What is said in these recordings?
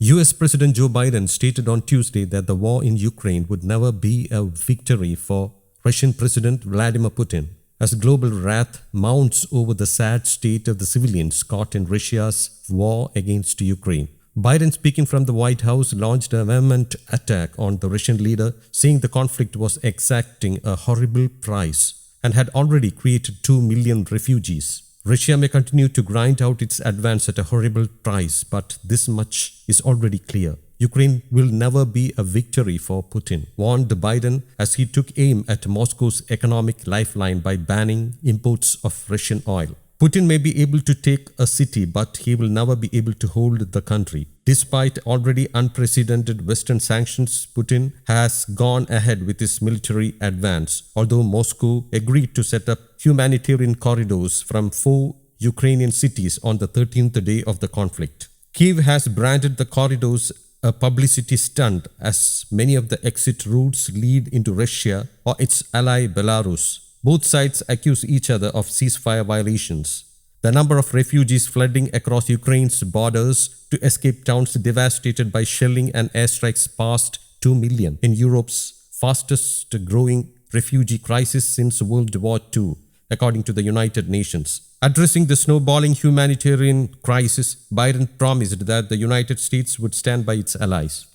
US President Joe Biden stated on Tuesday that the war in Ukraine would never be a victory for Russian President Vladimir Putin, as global wrath mounts over the sad state of the civilians caught in Russia's war against Ukraine. Biden, speaking from the White House, launched a vehement attack on the Russian leader, saying the conflict was exacting a horrible price and had already created 2 million refugees. Russia may continue to grind out its advance at a horrible price, but this much is already clear. Ukraine will never be a victory for Putin, warned Biden as he took aim at Moscow's economic lifeline by banning imports of Russian oil. Putin may be able to take a city, but he will never be able to hold the country. Despite already unprecedented Western sanctions, Putin has gone ahead with his military advance, although Moscow agreed to set up humanitarian corridors from 4 Ukrainian cities on the 13th day of the conflict. Kyiv has branded the corridors a publicity stunt, as many of the exit routes lead into Russia or its ally Belarus. Both sides accuse each other of ceasefire violations. The number of refugees flooding across Ukraine's borders to escape towns devastated by shelling and airstrikes passed 2 million in Europe's fastest growing refugee crisis since World War II, according to the United Nations. Addressing the snowballing humanitarian crisis, Biden promised that the United States would stand by its allies.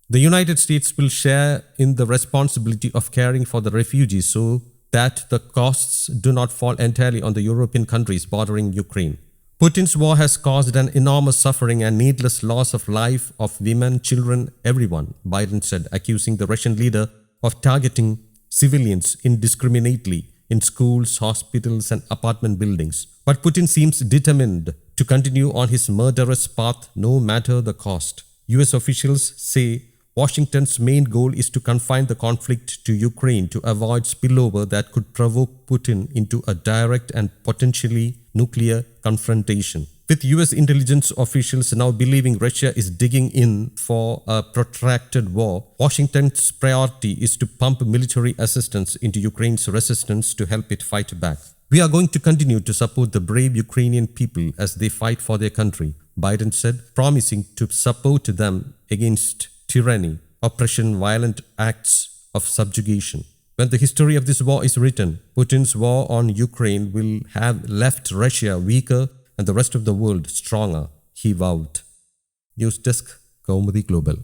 The United States will share in the responsibility of caring for the refugees so that the costs do not fall entirely on the European countries bordering Ukraine. Putin's war has caused an enormous suffering and needless loss of life of women, children, everyone, Biden said, accusing the Russian leader of targeting civilians indiscriminately in schools, hospitals, and apartment buildings. But Putin seems determined to continue on his murderous path no matter the cost. US officials say Washington's main goal is to confine the conflict to Ukraine to avoid spillover that could provoke Putin into a direct and potentially nuclear confrontation. With US intelligence officials now believing Russia is digging in for a protracted war, Washington's priority is to pump military assistance into Ukraine's resistance to help it fight back. We are going to continue to support the brave Ukrainian people as they fight for their country, Biden said, promising to support them against tyranny, oppression, violent acts of subjugation. When the history of this war is written, Putin's war on Ukraine will have left Russia weaker and the rest of the world stronger, he vowed. News Desk, Kaumudy Global.